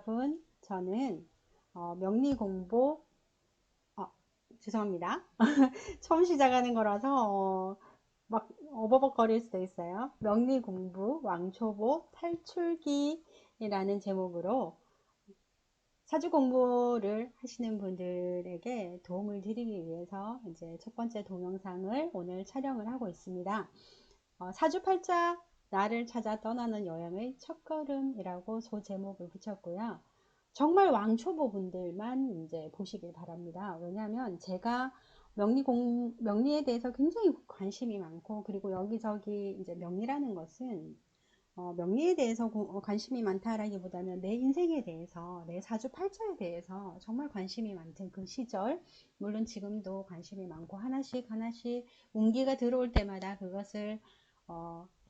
여러분, 저는 명리 공부, 죄송합니다. 처음 시작하는 거라서 막 어버벅거릴 수도 있어요. 명리 공부 왕초보 탈출기라는 제목으로 사주 공부를 하시는 분들에게 도움을 드리기 위해서 이제 첫 번째 동영상을 오늘 촬영을 하고 있습니다. 사주팔자 나를 찾아 떠나는 여행의 첫걸음이라고 소제목을 붙였고요. 정말 왕초보 분들만 이제 보시길 바랍니다. 왜냐하면 제가 명리에 대해서 굉장히 관심이 많고, 그리고 여기저기 이제 명리라는 것은 명리에 대해서 관심이 많다라기보다는 내 인생에 대해서, 내 사주팔자에 대해서 정말 관심이 많던 그 시절, 물론 지금도 관심이 많고 하나씩 하나씩 운기가 들어올 때마다 그것을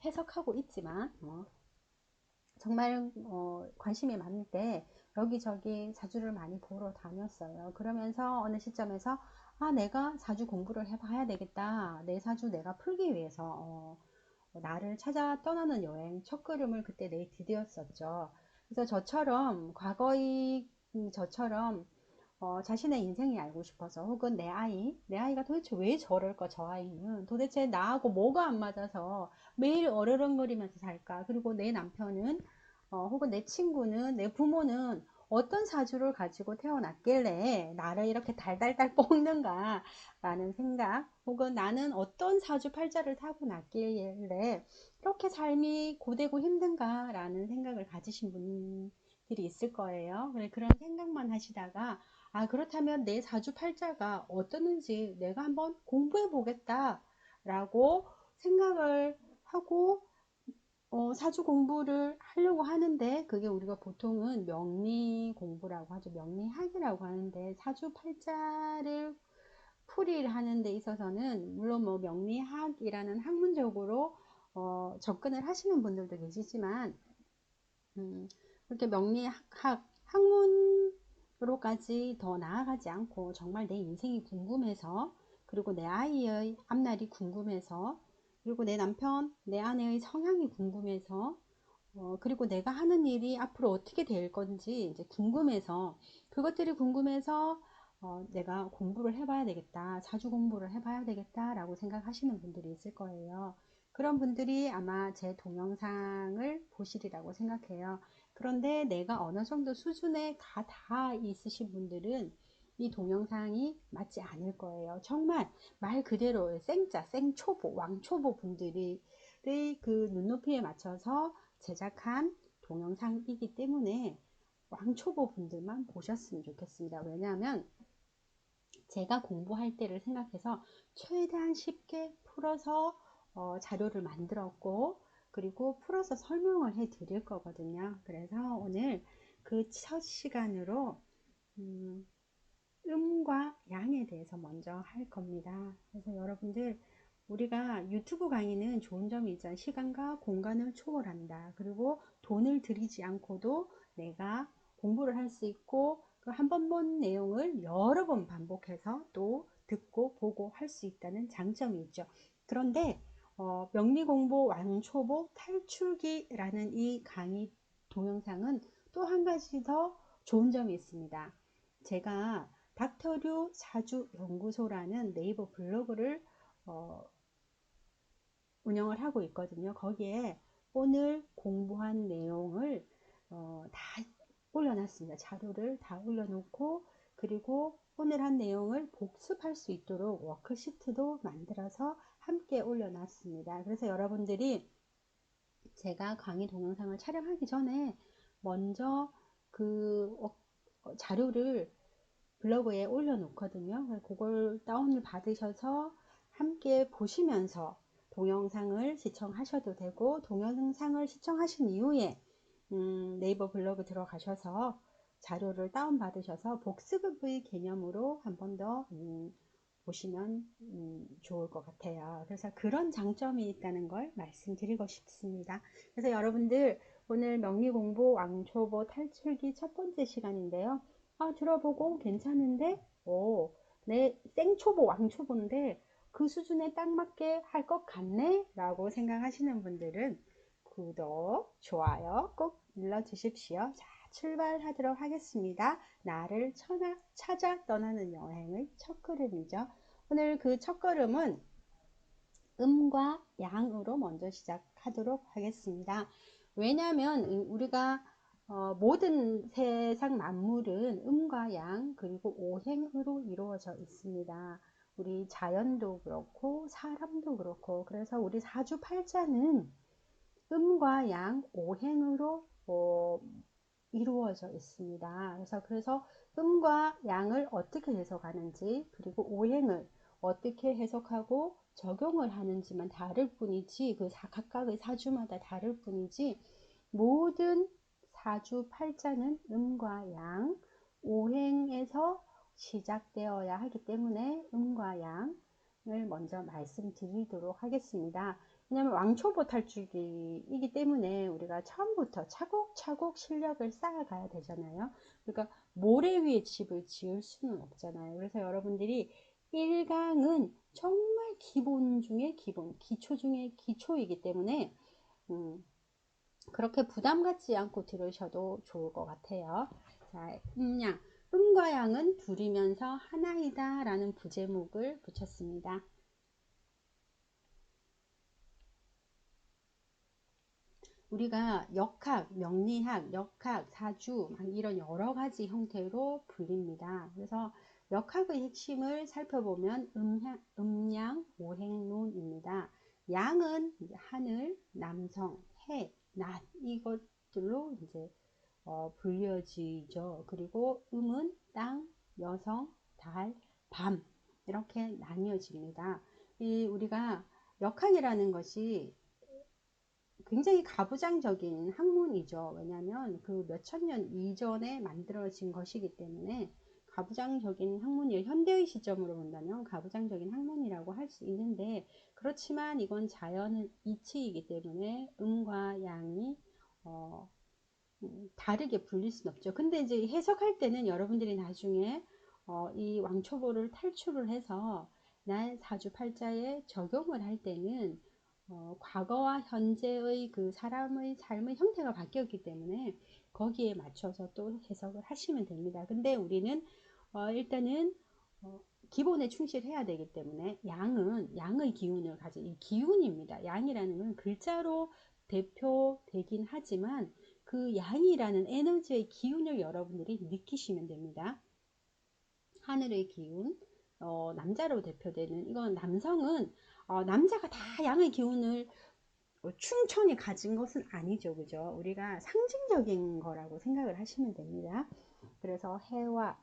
해석하고 있지만 정말 관심이 많을 때 여기저기 사주를 많이 보러 다녔어요. 그러면서 어느 시점에서 내가 사주 공부를 해봐야 되겠다. 내 사주 내가 풀기 위해서 나를 찾아 떠나는 여행 첫걸음을 그때 내디뎠었죠. 그래서 저처럼 과거의 저처럼 자신의 인생이 알고 싶어서, 혹은 내 아이가 도대체 왜 저럴까, 저 아이는 도대체 나하고 뭐가 안 맞아서 매일 어르렁거리면서 살까, 그리고 내 남편은 혹은 내 친구는, 내 부모는 어떤 사주를 가지고 태어났길래 나를 이렇게 달달달 볶는가 라는 생각, 혹은 나는 어떤 사주 팔자를 타고 났길래 이렇게 삶이 고되고 힘든가 라는 생각을 가지신 분들이 있을 거예요. 그런 생각만 하시다가 그렇다면 내 사주팔자가 어떠는지 내가 한번 공부해 보겠다 라고 생각을 하고 사주 공부를 하려고 하는데, 그게 우리가 보통은 명리 공부라고 하죠. 명리학이라고 하는데, 사주팔자를 풀이를 하는 데 있어서는 물론 뭐 명리학이라는 학문적으로 접근을 하시는 분들도 계시지만, 그렇게 명리학 학문으로까지 더 나아가지 않고, 정말 내 인생이 궁금해서, 그리고 내 아이의 앞날이 궁금해서, 그리고 내 남편 내 아내의 성향이 궁금해서, 그리고 내가 하는 일이 앞으로 어떻게 될 건지 이제 궁금해서, 그것들이 궁금해서 내가 공부를 해봐야 되겠다, 사주 공부를 해봐야 되겠다 라고 생각하시는 분들이 있을 거예요. 그런 분들이 아마 제 동영상을 보시리라고 생각해요. 그런데 내가 어느 정도 수준에 다 있으신 분들은 이 동영상이 맞지 않을 거예요. 정말 말 그대로 생짜, 생초보, 왕초보 분들이 그 눈높이에 맞춰서 제작한 동영상이기 때문에 왕초보 분들만 보셨으면 좋겠습니다. 왜냐하면 제가 공부할 때를 생각해서 최대한 쉽게 풀어서 자료를 만들었고, 그리고 풀어서 설명을 해 드릴 거거든요. 그래서 오늘 그 첫 시간으로 음과 양에 대해서 먼저 할 겁니다. 그래서 여러분들, 우리가 유튜브 강의는 좋은 점이 있잖아요. 시간과 공간을 초월한다. 그리고 돈을 들이지 않고도 내가 공부를 할 수 있고, 그 한 번 본 내용을 여러 번 반복해서 또 듣고 보고 할 수 있다는 장점이 있죠. 그런데 명리공부 왕초보 탈출기라는 이 강의 동영상은 또 한 가지 더 좋은 점이 있습니다. 제가 닥터류 사주연구소라는 네이버 블로그를 운영을 하고 있거든요. 거기에 오늘 공부한 내용을 다 올려놨습니다. 자료를 다 올려놓고, 그리고 오늘 한 내용을 복습할 수 있도록 워크시트도 만들어서 함께 올려놨습니다. 그래서 여러분들이 제가 강의 동영상을 촬영하기 전에 먼저 그 자료를 블로그에 올려놓거든요. 그걸 다운을 받으셔서 함께 보시면서 동영상을 시청하셔도 되고, 동영상을 시청하신 이후에 네이버 블로그 들어가셔서 자료를 다운받으셔서 복습의 개념으로 한 번 더 보시면 좋을 것 같아요. 그래서 그런 장점이 있다는 걸 말씀드리고 싶습니다. 그래서 여러분들, 오늘 명리공부 왕초보 탈출기 첫 번째 시간인데요. 들어보고 괜찮은데, 내 생초보 왕초보인데 그 수준에 딱 맞게 할 것 같네 라고 생각하시는 분들은 구독, 좋아요 꼭 눌러 주십시오. 자, 출발하도록 하겠습니다. 나를 찾아 떠나는 여행의 첫 걸음이죠. 오늘 그 첫 걸음은 음과 양으로 먼저 시작하도록 하겠습니다. 왜냐하면 우리가 모든 세상 만물은 음과 양 그리고 오행으로 이루어져 있습니다. 우리 자연도 그렇고 사람도 그렇고, 그래서 우리 사주팔자는 음과 양 오행으로 이루어져 있습니다. 그래서 음과 양을 어떻게 해석하는지, 그리고 오행을 어떻게 해석하고 적용을 하는지만 다를 뿐이지, 그 각각의 사주마다 다를 뿐이지, 모든 사주 팔자는 음과 양 오행에서 시작되어야 하기 때문에 음과 양을 먼저 말씀드리도록 하겠습니다. 왜냐하면 왕초보 탈출기이기 때문에 우리가 처음부터 차곡차곡 실력을 쌓아가야 되잖아요. 그러니까 모래 위에 집을 지을 수는 없잖아요. 그래서 여러분들이 1강은 정말 기본 중에 기본, 기초 중에 기초이기 때문에 그렇게 부담 갖지 않고 들으셔도 좋을 것 같아요. 자, 음양. 음과 양은 둘이면서 하나이다 라는 부제목을 붙였습니다. 우리가 역학, 명리학, 역학, 사주 이런 여러 가지 형태로 불립니다. 그래서 역학의 핵심을 살펴보면 음양, 오행론입니다. 양은 이제 하늘, 남성, 해, 낮 이것들로 이제 불려지죠. 그리고 음은 땅, 여성, 달, 밤 이렇게 나뉘어집니다. 우리가 역학이라는 것이 굉장히 가부장적인 학문이죠. 왜냐하면 그 몇천 년 이전에 만들어진 것이기 때문에 가부장적인 학문이에요. 현대의 시점으로 본다면 가부장적인 학문이라고 할 수 있는데, 그렇지만 이건 자연의 이치이기 때문에 음과 양이 다르게 불릴 수는 없죠. 근데 이제 해석할 때는 여러분들이 나중에 이 왕초보를 탈출을 해서 날 사주팔자에 적용을 할 때는 과거와 현재의 그 사람의 삶의 형태가 바뀌었기 때문에 거기에 맞춰서 또 해석을 하시면 됩니다. 근데 우리는 일단은 기본에 충실해야 되기 때문에 양은 양의 기운을 가진 이 기운입니다. 양이라는 건 글자로 대표되긴 하지만 그 양이라는 에너지의 기운을 여러분들이 느끼시면 됩니다. 하늘의 기운, 남자로 대표되는 이건 남성은 남자가 다 양의 기운을 충천히 가진 것은 아니죠. 그죠? 우리가 상징적인 거라고 생각을 하시면 됩니다. 그래서 해와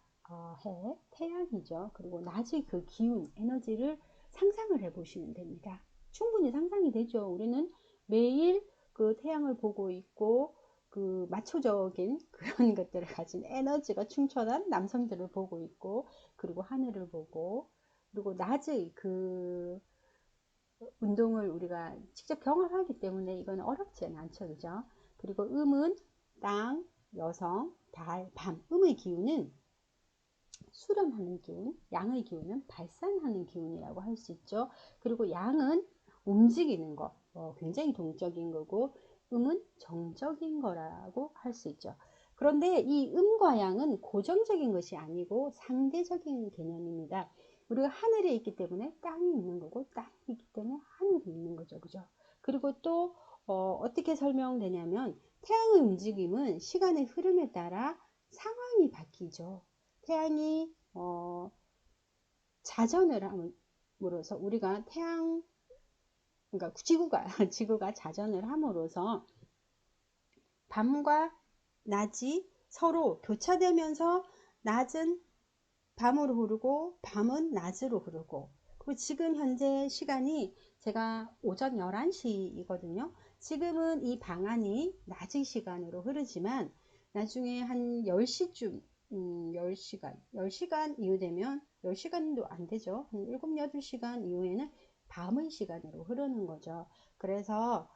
해, 태양이죠. 그리고 낮의 그 기운, 에너지를 상상을 해 보시면 됩니다. 충분히 상상이 되죠. 우리는 매일 그 태양을 보고 있고 그 마초적인 그런 것들을 가진 에너지가 충천한 남성들을 보고 있고, 그리고 하늘을 보고, 그리고 낮의 그 운동을 우리가 직접 경험하기 때문에 이건 어렵지는 않죠. 그죠? 그리고 음은 땅, 여성, 달, 밤. 음의 기운은 수렴하는 기운, 양의 기운은 발산하는 기운이라고 할 수 있죠. 그리고 양은 움직이는 거, 굉장히 동적인 거고, 음은 정적인 거라고 할 수 있죠. 그런데 이 음과 양은 고정적인 것이 아니고 상대적인 개념입니다. 우리가 하늘에 있기 때문에 땅이 있는 거고, 땅이 있기 때문에 하늘이 있는 거죠. 그죠? 그리고 또 어떻게 설명되냐면, 태양의 움직임은 시간의 흐름에 따라 상황이 바뀌죠. 태양이 자전을 함으로써 우리가 그러니까 지구가 자전을 함으로써 밤과 낮이 서로 교차되면서 낮은 밤으로 흐르고 밤은 낮으로 흐르고, 그리고 지금 현재 시간이 제가 오전 11시이거든요. 지금은 이 방안이 낮의 시간으로 흐르지만 나중에 한 10시쯤 10시간 이후 되면 10시간도 안 되죠. 한 7, 8시간 이후에는 밤의 시간으로 흐르는 거죠. 그래서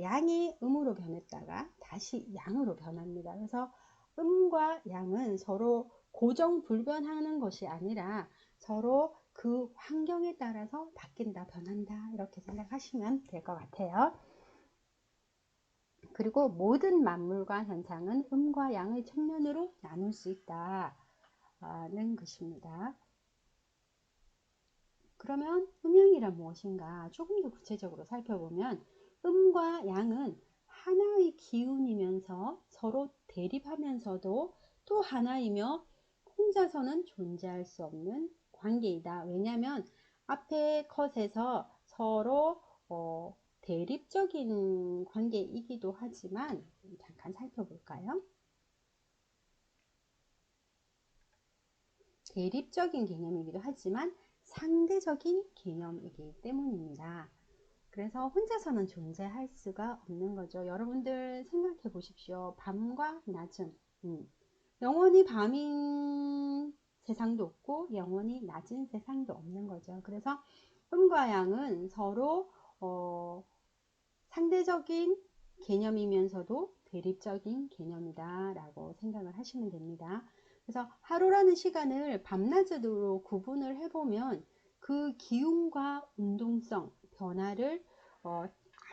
양이 음으로 변했다가 다시 양으로 변합니다. 그래서 음과 양은 서로 고정불변하는 것이 아니라 서로 그 환경에 따라서 바뀐다, 변한다 이렇게 생각하시면 될 것 같아요. 그리고 모든 만물과 현상은 음과 양의 측면으로 나눌 수 있다는 것입니다. 그러면 음양이란 무엇인가 조금 더 구체적으로 살펴보면 음과 양은 하나의 기운이면서 서로 대립하면서도 또 하나이며 혼자서는 존재할 수 없는 관계이다. 왜냐하면 앞에 컷에서 서로 대립적인 관계이기도 하지만 잠깐 살펴볼까요? 대립적인 개념이기도 하지만 상대적인 개념이기 때문입니다. 그래서 혼자서는 존재할 수가 없는 거죠. 여러분들 생각해 보십시오. 밤과 낮은 영원히 밤인 세상도 없고 영원히 낮은 세상도 없는 거죠. 그래서 음과 양은 서로 상대적인 개념이면서도 대립적인 개념이다 라고 생각을 하시면 됩니다. 그래서 하루라는 시간을 밤낮으로 구분을 해보면 그 기운과 운동성, 변화를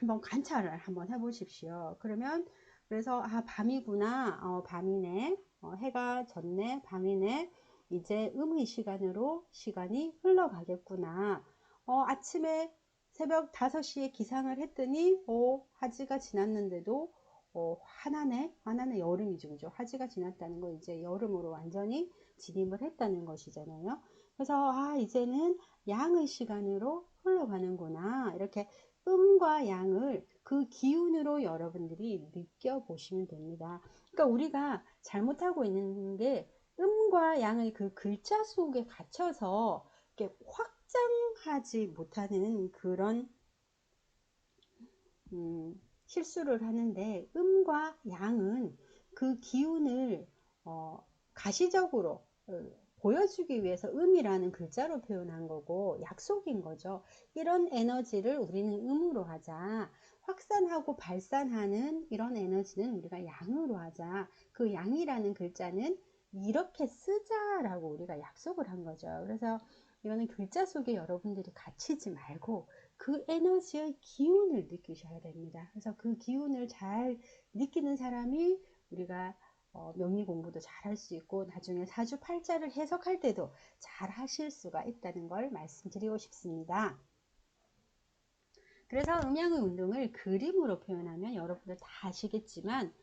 한번 관찰을 한번 해보십시오. 그러면 그래서 밤이구나, 밤이네, 해가 졌네, 밤이네, 이제 음의 시간으로 시간이 흘러가겠구나. 아침에 새벽 5시에 기상을 했더니 화지가 지났는데도 화나네 여름이죠. 그죠? 화지가 지났다는 거 이제 여름으로 완전히 진입을 했다는 것이잖아요. 그래서 이제는 양의 시간으로 흘러가는구나. 이렇게 음과 양을 그 기운으로 여러분들이 느껴보시면 됩니다. 그러니까 우리가 잘못하고 있는 게 음과 양의 그 글자 속에 갇혀서 이렇게 확장하지 못하는 그런 실수를 하는데 음과 양은 그 기운을 가시적으로 보여주기 위해서 음이라는 글자로 표현한 거고 약속인 거죠. 이런 에너지를 우리는 음으로 하자. 확산하고 발산하는 이런 에너지는 우리가 양으로 하자. 그 양이라는 글자는 이렇게 쓰자라고 우리가 약속을 한 거죠. 그래서 이거는 글자 속에 여러분들이 갇히지 말고 그 에너지의 기운을 느끼셔야 됩니다. 그래서 그 기운을 잘 느끼는 사람이 우리가 명리 공부도 잘 할 수 있고 나중에 사주팔자를 해석할 때도 잘 하실 수가 있다는 걸 말씀드리고 싶습니다. 그래서 음양의 운동을 그림으로 표현하면 여러분들 다 아시겠지만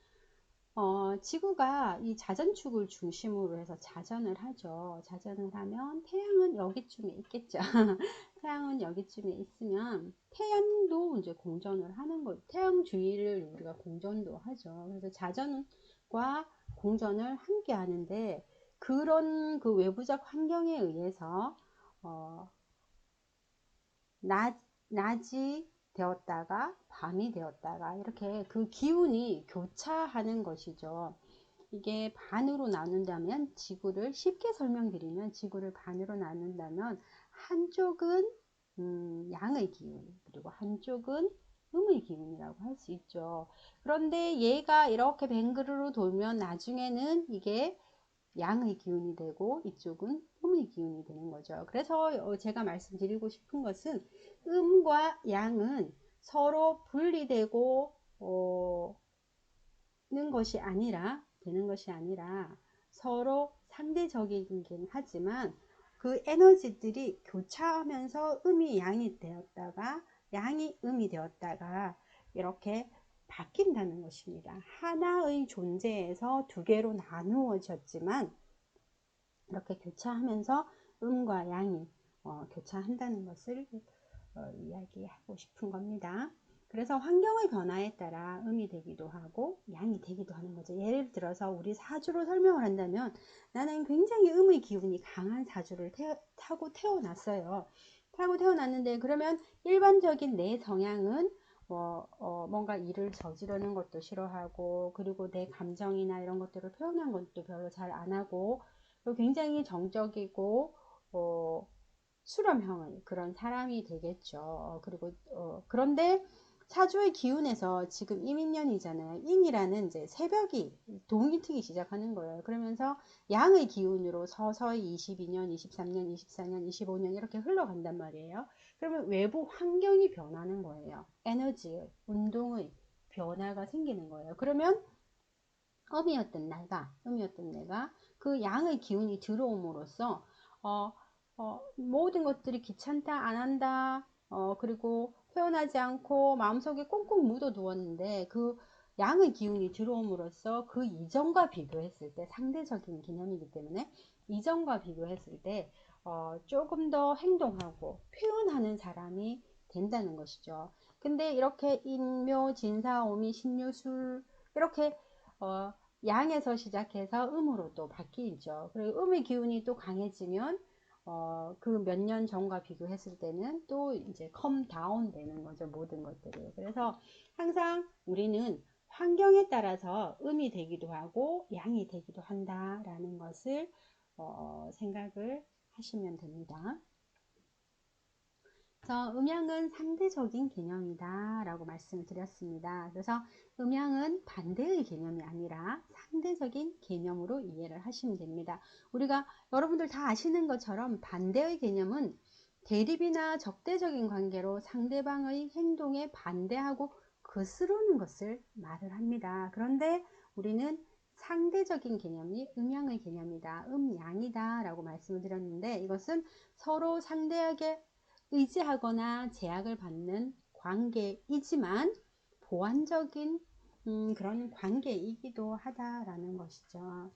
지구가 이 자전축을 중심으로 해서 자전을 하죠. 자전을 하면 태양은 여기쯤에 있겠죠. 태양은 여기쯤에 있으면 태양도 이제 공전을 하는 거, 태양 주위를 우리가 공전도 하죠. 그래서 자전과 공전을 함께 하는데 그런 그 외부적 환경에 의해서 낮이 되었다가 밤이 되었다가 이렇게 그 기운이 교차하는 것이죠. 이게 반으로 나눈다면 지구를 쉽게 설명드리면 지구를 반으로 나눈다면 한쪽은 양의 기운 그리고 한쪽은 음의 기운이라고 할 수 있죠. 그런데 얘가 이렇게 뱅그르르 돌면 나중에는 이게 양의 기운이 되고 이쪽은 음의 기운이 되는 거죠. 그래서 제가 말씀드리고 싶은 것은 음과 양은 서로 분리되고 되는 것이 아니라 서로 상대적이긴 하지만 그 에너지들이 교차하면서 음이 양이 되었다가 양이 음이 되었다가 이렇게 바뀐다는 것입니다. 하나의 존재에서 두 개로 나누어졌지만 이렇게 교차하면서 음과 양이 교차한다는 것을 이야기하고 싶은 겁니다. 그래서 환경의 변화에 따라 음이 되기도 하고 양이 되기도 하는 거죠. 예를 들어서 우리 사주로 설명을 한다면 나는 굉장히 음의 기운이 강한 사주를 타고 태어났어요. 타고 태어났는데 그러면 일반적인 내 성향은 뭔가 일을 저지르는 것도 싫어하고 그리고 내 감정이나 이런 것들을 표현한 것도 별로 잘 안 하고 굉장히 정적이고 수렴형의 그런 사람이 되겠죠. 그리고 그런데 사주의 기운에서 지금 임인년이잖아요. 인이라는 이제 새벽이 동이 트기 시작하는 거예요. 그러면서 양의 기운으로 서서히 22년, 23년, 24년, 25년 이렇게 흘러간단 말이에요. 그러면 외부 환경이 변하는 거예요. 에너지의, 운동의, 변화가 생기는 거예요. 그러면 음이었던 내가 그 양의 기운이 들어옴으로써 어, 모든 것들이 귀찮다, 안 한다, 그리고 표현하지 않고 마음속에 꽁꽁 묻어두었는데 그 양의 기운이 들어옴으로써 그 이전과 비교했을 때 상대적인 개념이기 때문에 이전과 비교했을 때 조금 더 행동하고 표현하는 사람이 된다는 것이죠. 근데 이렇게 인묘, 진사, 오미, 신유술 이렇게 어, 양에서 시작해서 음으로 또 바뀌죠. 그리고 음의 기운이 또 강해지면 그 몇 년 전과 비교했을 때는 또 이제 컴 다운 되는 거죠. 모든 것들이. 그래서 항상 우리는 환경에 따라서 음이 되기도 하고 양이 되기도 한다라는 것을 생각을 하시면 됩니다. 그래서 음양은 상대적인 개념이다 라고 말씀을 드렸습니다. 그래서 음양은 반대의 개념이 아니라 상대적인 개념으로 이해를 하시면 됩니다. 우리가 여러분들 다 아시는 것처럼 반대의 개념은 대립이나 적대적인 관계로 상대방의 행동에 반대하고 거스르는 것을 말을 합니다. 그런데 우리는 상대적인 개념이 음양의 개념이다, 음양이다 라고 말씀을 드렸는데, 이것은 서로 상대에게 의지하거나 제약을 받는 관계이지만 보완적인 그런 관계이기도 하다라는 것이죠.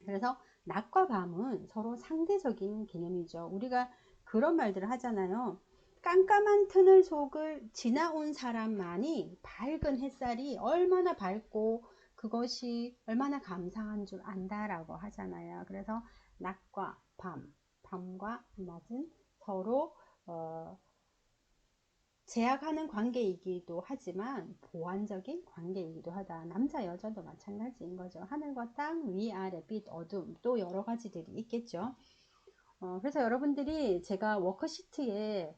그래서 낮과 밤은 서로 상대적인 개념이죠. 우리가 그런 말들을 하잖아요. 깜깜한 터널 속을 지나온 사람만이 밝은 햇살이 얼마나 밝고 그것이 얼마나 감사한 줄 안다라고 하잖아요. 그래서 낮과 밤과 낮은 서로 제약하는 관계이기도 하지만 보완적인 관계이기도 하다. 남자 여자도 마찬가지인 거죠. 하늘과 땅, 위아래, 빛, 어둠, 또 여러 가지들이 있겠죠. 그래서 여러분들이 제가 워크시트에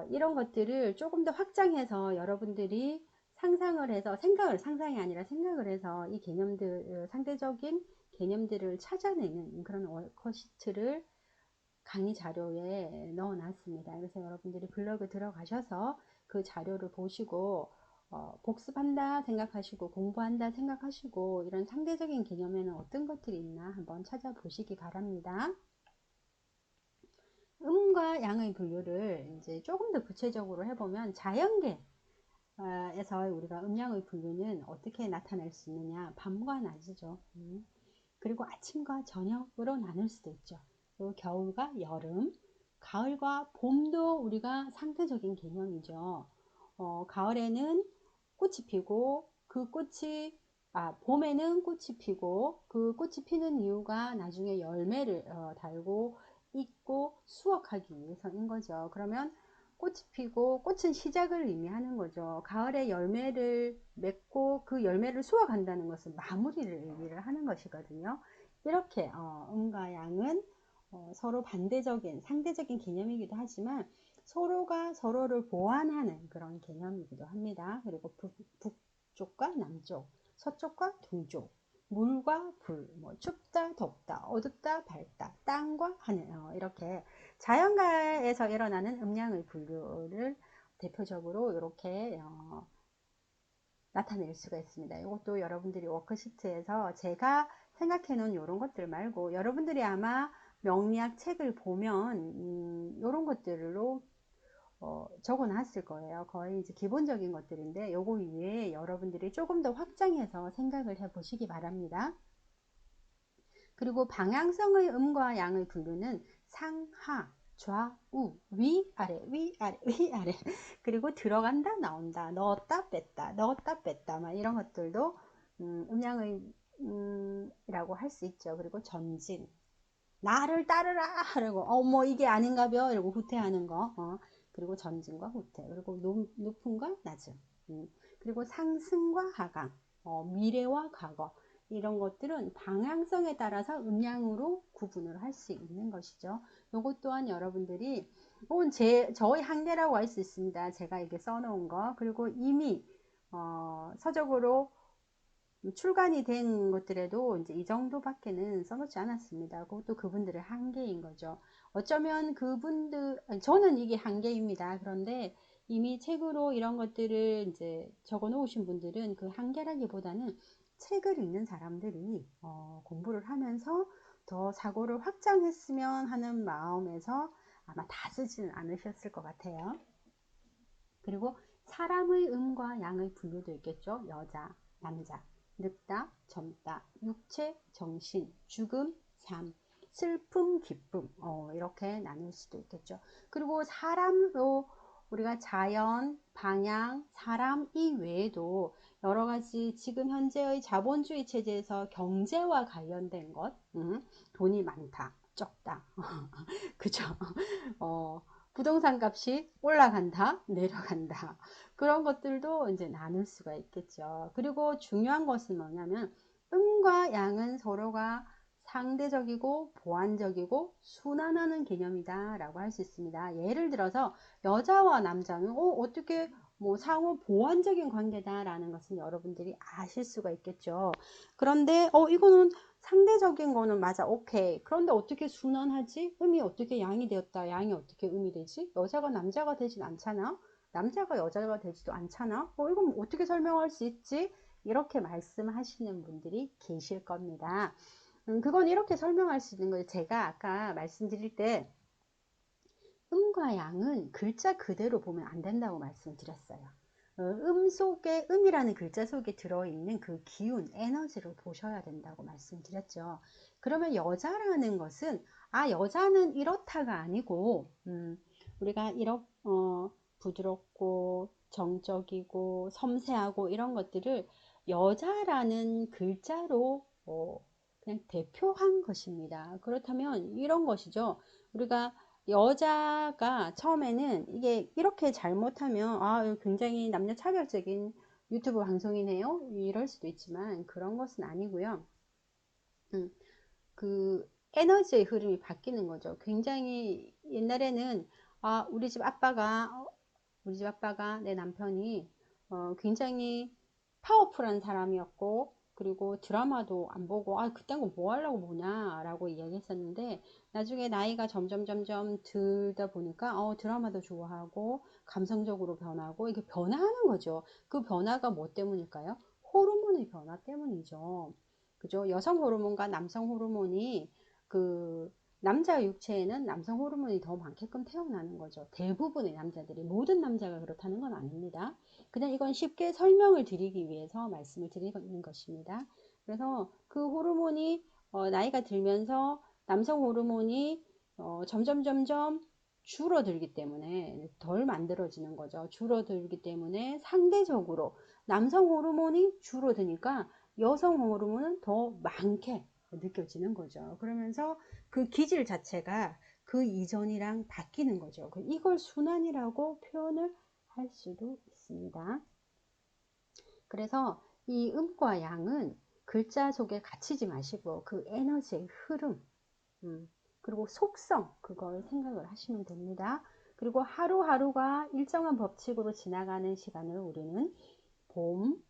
이런 것들을 조금 더 확장해서 여러분들이 상상을 해서 상상이 아니라 생각을 해서 이 개념들, 상대적인 개념들을 찾아내는 그런 워크시트를 강의 자료에 넣어 놨습니다. 그래서 여러분들이 블로그 들어가셔서 그 자료를 보시고 복습한다 생각하시고 공부한다 생각하시고 이런 상대적인 개념에는 어떤 것들이 있나 한번 찾아보시기 바랍니다. 음과 양의 분류를 이제 조금 더 구체적으로 해보면 자연계에서 우리가 음양의 분류는 어떻게 나타낼 수 있느냐, 밤과 낮이죠. 그리고 아침과 저녁으로 나눌 수도 있죠. 그리고 겨울과 여름, 가을과 봄도 우리가 상대적인 개념이죠. 가을에는 꽃이 피고 봄에는 꽃이 피고 그 꽃이 피는 이유가 나중에 열매를 달고 익고 수확하기 위해서인 거죠. 그러면 꽃이 피고 꽃은 시작을 의미하는 거죠. 가을에 열매를 맺고 그 열매를 수확한다는 것은 마무리를 의미를 하는 것이거든요. 이렇게 음과 양은 서로 반대적인 상대적인 개념이기도 하지만 서로가 서로를 보완하는 그런 개념이기도 합니다. 그리고 북쪽과 남쪽, 서쪽과 동쪽, 물과 불, 뭐 춥다, 덥다, 어둡다, 밝다, 땅과 하늘, 이렇게 자연가에서 일어나는 음양의 분류를 대표적으로 이렇게 나타낼 수가 있습니다. 이것도 여러분들이 워크시트에서 제가 생각해 놓은 이런 것들 말고 여러분들이 아마 명리학 책을 보면 이런 것들로 적어 놨을 거예요. 거의 이제 기본적인 것들인데 요거 위에 여러분들이 조금 더 확장해서 생각을 해 보시기 바랍니다. 그리고 방향성의 음과 양의 분류는 상하, 좌우, 위아래, 위아래, 위아래. 그리고 들어간다, 나온다, 넣었다, 뺐다, 넣었다, 뺐다. 막 이런 것들도 음양의 라고 할 수 있죠. 그리고 전진, 나를 따르라 하고 뭐 이게 아닌가벼 이러고 후퇴하는 거. 그리고 전진과 후퇴, 그리고 높음과 낮음, 그리고 상승과 하강, 미래와 과거, 이런 것들은 방향성에 따라서 음양으로 구분을 할 수 있는 것이죠. 이것 또한 여러분들이 저의 한계라고 할 수 있습니다. 제가 이렇게 써놓은 거. 그리고 이미 서적으로 출간이 된 것들에도 이제 이 정도밖에는 써놓지 않았습니다. 그것도 그분들의 한계인 거죠. 어쩌면 저는 이게 한계입니다. 그런데 이미 책으로 이런 것들을 이제 적어 놓으신 분들은 그 한계라기보다는 책을 읽는 사람들이 공부를 하면서 더 사고를 확장했으면 하는 마음에서 아마 다 쓰지는 않으셨을 것 같아요. 그리고 사람의 음과 양의 분류도 있겠죠. 여자, 남자, 늙다, 젊다, 육체, 정신, 죽음, 삶, 슬픔, 기쁨, 이렇게 나눌 수도 있겠죠. 그리고 사람도 우리가 자연, 방향, 사람 이외에도 여러 가지 지금 현재의 자본주의 체제에서 경제와 관련된 것, 돈이 많다, 적다, 그죠? 어, 부동산 값이 올라간다, 내려간다. 그런 것들도 이제 나눌 수가 있겠죠. 그리고 중요한 것은 뭐냐면, 음과 양은 서로가 상대적이고 보완적이고 순환하는 개념이다 라고 할 수 있습니다. 예를 들어서 여자와 남자는 어떻게 뭐 상호 보완적인 관계다 라는 것은 여러분들이 아실 수가 있겠죠. 그런데 이거는 상대적인 거는 맞아, 오케이. 그런데 어떻게 순환하지? 음이 어떻게 양이 되었다, 양이 어떻게 음이 되지? 여자가 남자가 되진 않잖아. 남자가 여자가 되지도 않잖아. 이건 어떻게 설명할 수 있지? 이렇게 말씀하시는 분들이 계실 겁니다. 그건 이렇게 설명할 수 있는 거예요. 제가 아까 말씀드릴 때 음과 양은 글자 그대로 보면 안 된다고 말씀드렸어요. 속에, 음이라는 글자 속에 들어있는 그 기운, 에너지를 보셔야 된다고 말씀드렸죠. 그러면 여자라는 것은, 여자는 이렇다가 아니고, 우리가 부드럽고, 정적이고, 섬세하고, 이런 것들을 여자라는 글자로, 그냥 대표한 것입니다. 그렇다면 이런 것이죠. 우리가 여자가 처음에는 이게 이렇게 잘못하면 굉장히 남녀 차별적인 유튜브 방송이네요 이럴 수도 있지만 그런 것은 아니고요. 그 에너지의 흐름이 바뀌는 거죠. 굉장히 옛날에는 우리 집 아빠가 내 남편이 굉장히 파워풀한 사람이었고 그리고 드라마도 안 보고 그딴 거 뭐 하려고 보냐 라고 이야기했었는데 나중에 나이가 점점 들다 보니까 드라마도 좋아하고 감성적으로 변하고 이게 변화하는 거죠. 그 변화가 뭐 때문일까요? 호르몬의 변화 때문이죠. 그죠? 여성 호르몬과 남성 호르몬이 그 남자 육체에는 남성 호르몬이 더 많게끔 태어나는 거죠. 대부분의 남자들이, 모든 남자가 그렇다는 건 아닙니다. 그냥 이건 쉽게 설명을 드리기 위해서 말씀을 드리는 것입니다. 그래서 그 호르몬이 나이가 들면서 남성 호르몬이 점점 줄어들기 때문에 덜 만들어지는 거죠. 줄어들기 때문에 상대적으로 남성 호르몬이 줄어드니까 여성 호르몬은 더 많게 느껴지는 거죠. 그러면서 그 기질 자체가 그 이전이랑 바뀌는 거죠. 이걸 순환이라고 표현을 할 수도 있습니다. 그래서 이 음과 양은 글자 속에 갇히지 마시고 그 에너지의 흐름, 그리고 속성, 그걸 생각을 하시면 됩니다. 그리고 하루하루가 일정한 법칙으로 지나가는 시간을 우리는 봄,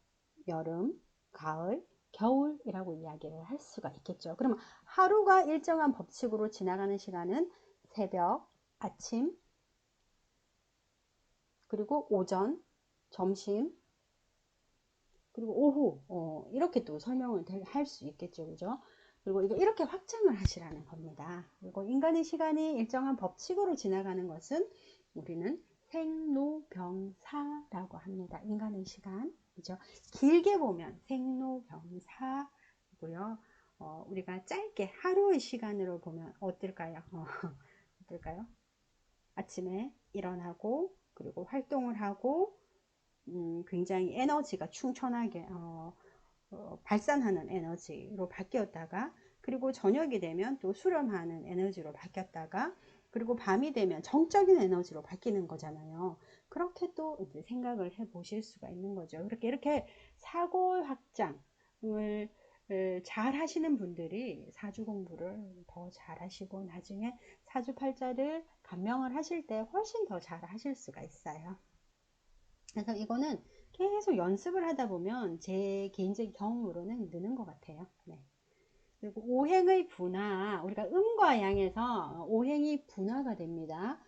여름, 가을, 겨울이라고 이야기를 할 수가 있겠죠. 그러면 하루가 일정한 법칙으로 지나가는 시간은 새벽, 아침, 그리고 오전, 점심, 그리고 오후, 이렇게 또 설명을 할 수 있겠죠. 그죠? 그리고 이렇게 확장을 하시라는 겁니다. 그리고 인간의 시간이 일정한 법칙으로 지나가는 것은 우리는 생로병사라고 합니다. 인간의 시간. 그죠? 길게 보면 생로병사고요. 우리가 짧게 하루의 시간으로 보면 어떨까요? 어떨까요? 아침에 일어나고, 그리고 활동을 하고, 굉장히 에너지가 충천하게 발산하는 에너지로 바뀌었다가 그리고 저녁이 되면 또 수렴하는 에너지로 바뀌었다가 그리고 밤이 되면 정적인 에너지로 바뀌는 거잖아요. 그렇게 또 이제 생각을 해 보실 수가 있는 거죠. 이렇게 사고 확장을 잘 하시는 분들이 사주 공부를 더 잘 하시고 나중에 사주팔자를 감명을 하실 때 훨씬 더 잘 하실 수가 있어요. 그래서 이거는 계속 연습을 하다 보면 제 개인적인 경험으로는 느는 것 같아요. 네. 그리고 오행의 분화, 우리가 음과 양에서 오행이 분화가 됩니다.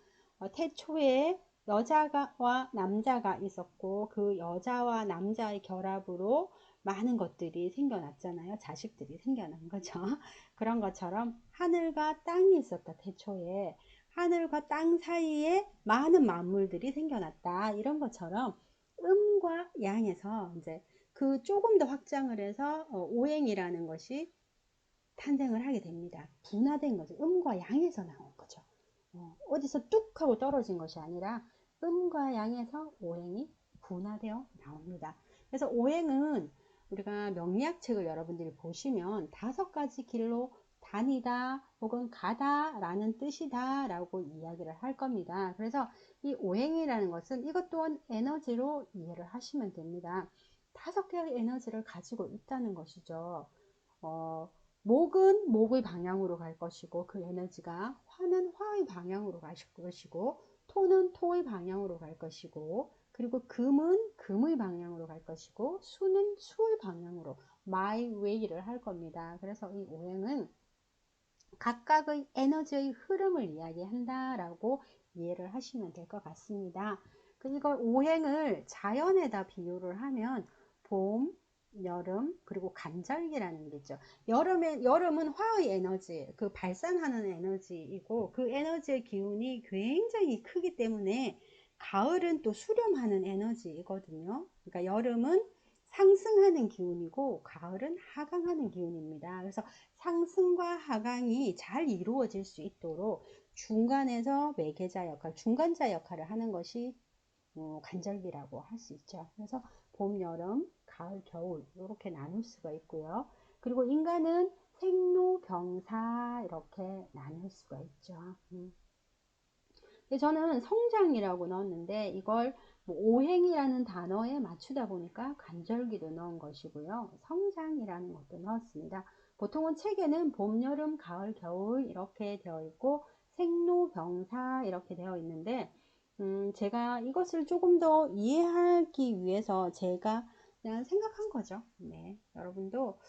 태초에 여자와 남자가 있었고 그 여자와 남자의 결합으로 많은 것들이 생겨났잖아요. 자식들이 생겨난 거죠. 그런 것처럼 하늘과 땅이 있었다. 태초에 하늘과 땅 사이에 많은 만물들이 생겨났다. 이런 것처럼 음과 양에서 이제 그 조금 더 확장을 해서 오행이라는 것이 탄생을 하게 됩니다. 분화된 거죠. 음과 양에서 나온 거죠. 어디서 뚝 하고 떨어진 것이 아니라 음과 양에서 오행이 분화되어 나옵니다. 그래서 오행은 우리가 명리학책을 여러분들이 보시면 5가지 길로 다니다 혹은 가다 라는 뜻이다 라고 이야기를 할 겁니다. 그래서 이 오행이라는 것은 이것 또한 에너지로 이해를 하시면 됩니다. 5개의 에너지를 가지고 있다는 것이죠. 목은 목의 방향으로 갈 것이고 그 에너지가, 화는 화의 방향으로 갈 것이고, 토는 토의 방향으로 갈 것이고, 그리고 금은 금의 방향으로 갈 것이고, 수는 수의 방향으로 my way를 할 겁니다. 그래서 이 오행은 각각의 에너지의 흐름을 이야기한다라고 이해를 하시면 될 것 같습니다. 이걸 오행을 자연에다 비유를 하면 봄, 여름, 그리고 간절기라는 게 있죠. 여름은 화의 에너지, 그 발산하는 에너지이고 그 에너지의 기운이 굉장히 크기 때문에 가을은 또 수렴하는 에너지이거든요. 그러니까 여름은 상승하는 기운이고 가을은 하강하는 기운입니다. 그래서 상승과 하강이 잘 이루어질 수 있도록 중간에서 매개자 역할, 중간자 역할을 하는 것이 간절기라고 할 수 있죠. 그래서 봄, 여름, 가을, 겨울 이렇게 나눌 수가 있고요. 그리고 인간은 생로병사 이렇게 나눌 수가 있죠. 저는 성장이라고 넣었는데 이걸 뭐 오행이라는 단어에 맞추다 보니까 간절기도 넣은 것이고요. 성장이라는 것도 넣었습니다. 보통은 책에는 봄, 여름, 가을, 겨울 이렇게 되어 있고 생로병사 이렇게 되어 있는데 제가 이것을 조금 더 이해하기 위해서 제가 그냥 생각한 거죠. 네, 여러분도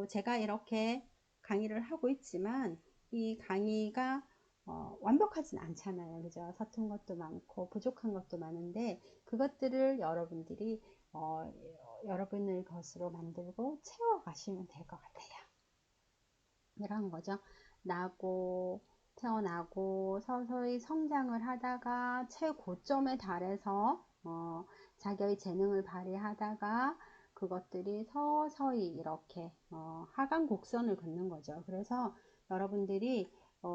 제가 이렇게 강의를 하고 있지만 이 강의가 완벽하진 않잖아요. 그죠? 서툰 것도 많고 부족한 것도 많은데 그것들을 여러분들이 여러분의 것으로 만들고 채워가시면 될 것 같아요. 이런 거죠. 태어나고 서서히 성장을 하다가 최고점에 달해서 자기의 재능을 발휘하다가 그것들이 서서히 이렇게 하강 곡선을 긋는 거죠. 그래서 여러분들이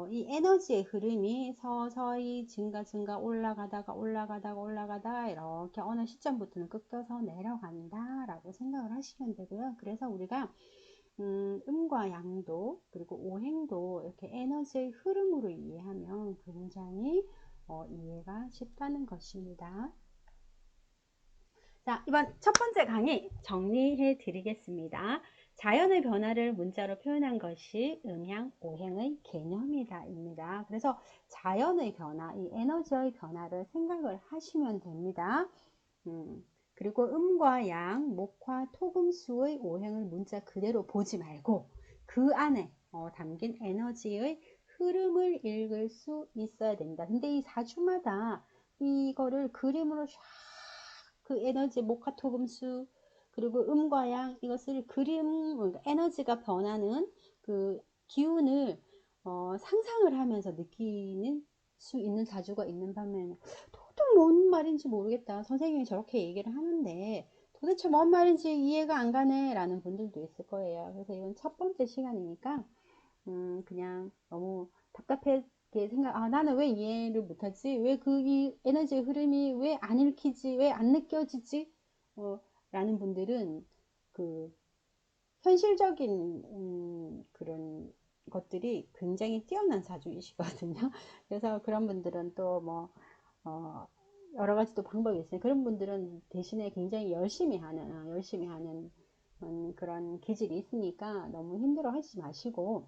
이 에너지의 흐름이 서서히 증가 올라가다가 이렇게 어느 시점부터는 꺾여서 내려간다 라고 생각을 하시면 되고요. 그래서 우리가 음과 양도 그리고 오행도 이렇게 에너지의 흐름으로 이해하면 굉장히 이해가 쉽다는 것입니다. 자, 이번 첫 번째 강의 정리해 드리겠습니다. 자연의 변화를 문자로 표현한 것이 음양 오행의 개념이다 입니다. 그래서 자연의 변화, 이 에너지의 변화를 생각을 하시면 됩니다. 그리고 음과 양, 목화, 토금수의 오행을 문자 그대로 보지 말고 그 안에 담긴 에너지의 흐름을 읽을 수 있어야 됩니다. 근데 이 사주마다 이거를 그림으로 쫙 그 에너지 목화, 토금수 그리고 음과 양 이것을 그러니까 에너지가 변하는 그 기운을 상상을 하면서 느끼는 수 있는 사주가 있는 반면에 도통 뭔 말인지 모르겠다. 선생님이 저렇게 얘기를 하는데 도대체 뭔 말인지 이해가 안 가네 라는 분들도 있을 거예요. 그래서 이건 첫 번째 시간이니까 그냥 너무 답답하게 나는 왜 이해를 못하지? 왜 이 에너지의 흐름이 왜 안 읽히지? 왜 안 느껴지지? 라는 분들은 그 현실적인 그런 것들이 굉장히 뛰어난 사주이시거든요. 그래서 그런 분들은 또 뭐 여러 가지 또 방법이 있어요. 그런 분들은 대신에 굉장히 열심히 하는 그런 기질이 있으니까 너무 힘들어 하지 마시고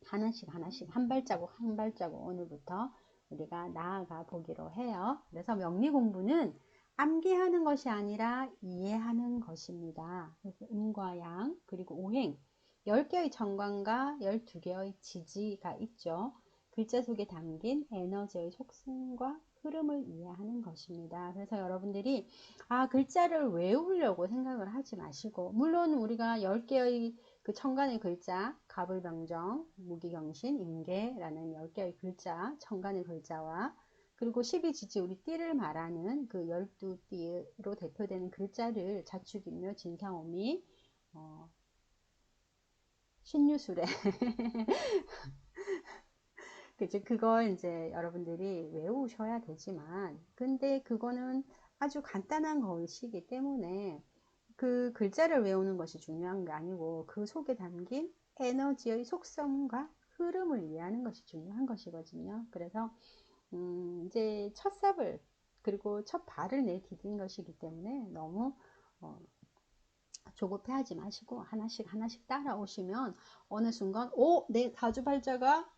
하나씩 한 발자국 한 발자국 오늘부터 우리가 나아가 보기로 해요. 그래서 명리 공부는 암기하는 것이 아니라 이해하는 것입니다. 그래서 음과 양 그리고 오행 10개의 정관과 12개의 지지가 있죠. 글자 속에 담긴 에너지의 속성과 흐름을 이해하는 것입니다. 그래서 여러분들이 글자를 외우려고 생각을 하지 마시고, 물론 우리가 10개의 그 천간의 글자, 갑을병정, 무기경신, 임계라는 10개의 글자, 천간의 글자와 그리고 12지지 우리 띠를 말하는 그 12띠로 대표되는 글자를 자축인묘, 진사오미, 신유술에 그죠? 그걸 이제 여러분들이 외우셔야 되지만, 근데 그거는 아주 간단한 것이기 때문에 그 글자를 외우는 것이 중요한 게 아니고 그 속에 담긴 에너지의 속성과 흐름을 이해하는 것이 중요한 것이거든요. 그래서 이제 첫 삽을 그리고 첫 발을 내디딘 것이기 때문에 너무 조급해하지 마시고 하나씩 하나씩 따라오시면 어느 순간 내 사주팔자가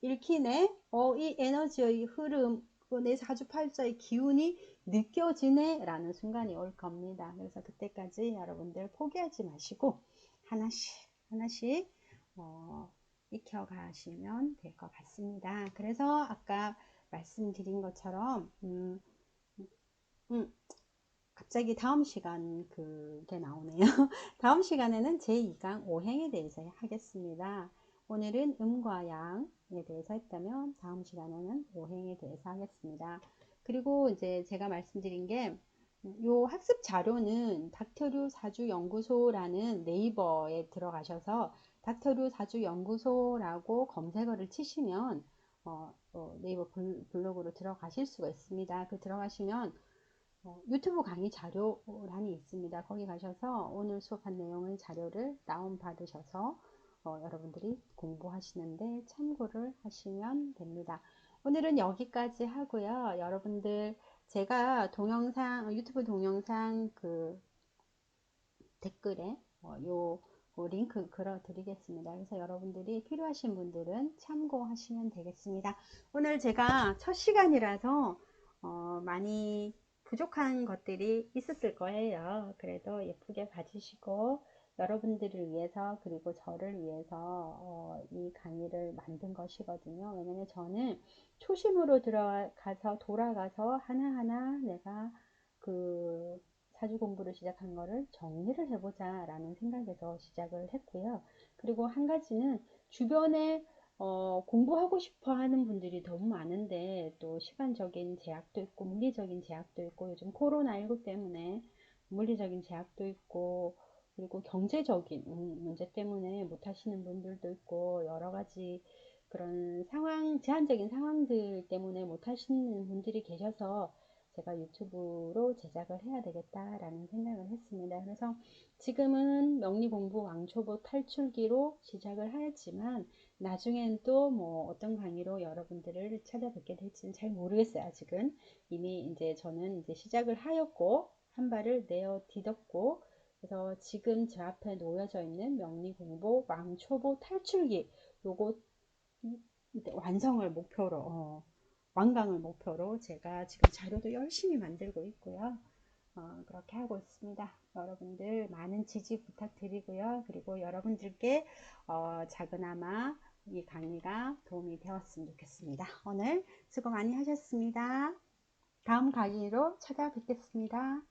읽히네. 이 에너지의 흐름, 내 사주팔자의 기운이 느껴지네 라는 순간이 올 겁니다. 그래서 그때까지 여러분들 포기하지 마시고 하나씩 하나씩 익혀가시면 될 것 같습니다. 그래서 아까 말씀드린 것처럼 갑자기 다음 시간 그게 나오네요. 다음 시간에는 제2강 오행에 대해서 하겠습니다. 오늘은 음과 양에 대해서 했다면 다음 시간에는 오행에 대해서 하겠습니다. 그리고 이제 제가 말씀드린 게 요 학습 자료는 닥터류 사주연구소라는 네이버에 들어가셔서 닥터류 사주연구소라고 검색어를 치시면 네이버 블로그로 들어가실 수가 있습니다. 그 들어가시면 유튜브 강의 자료란이 있습니다. 거기 가셔서 오늘 수업한 내용의 자료를 다운받으셔서 여러분들이 공부하시는데 참고를 하시면 됩니다. 오늘은 여기까지 하고요. 여러분들 제가 유튜브 동영상 그 댓글에 요 링크 걸어 드리겠습니다. 그래서 여러분들이 필요하신 분들은 참고하시면 되겠습니다. 오늘 제가 첫 시간이라서 많이 부족한 것들이 있었을 거예요. 그래도 예쁘게 봐주시고 여러분들을 위해서 그리고 저를 위해서 이 강의를 만든 것이거든요. 왜냐면 저는 초심으로 들어가서 돌아가서 하나하나 내가 그 사주 공부를 시작한 거를 정리를 해보자 라는 생각에서 시작을 했고요. 그리고 한 가지는 주변에 공부하고 싶어 하는 분들이 너무 많은데 또 시간적인 제약도 있고 물리적인 제약도 있고 요즘 코로나19 때문에 물리적인 제약도 있고 그리고 경제적인 문제 때문에 못 하시는 분들도 있고 여러 가지 그런 제한적인 상황들 때문에 못 하시는 분들이 계셔서 제가 유튜브로 제작을 해야 되겠다라는 생각을 했습니다. 그래서 지금은 명리공부 왕초보 탈출기로 시작을 하였지만 나중엔 또 뭐 어떤 강의로 여러분들을 찾아뵙게 될지는 잘 모르겠어요. 아직은 이미 이제 저는 이제 시작을 하였고 한 발을 내어 디뎠고 그래서 지금 제 앞에 놓여져 있는 명리공부 왕초보 탈출기 요거 완성을 목표로 완강을 목표로 제가 지금 자료도 열심히 만들고 있고요. 그렇게 하고 있습니다. 여러분들 많은 지지 부탁드리고요. 그리고 여러분들께 작은아마 이 강의가 도움이 되었으면 좋겠습니다. 오늘 수고 많이 하셨습니다. 다음 강의로 찾아뵙겠습니다.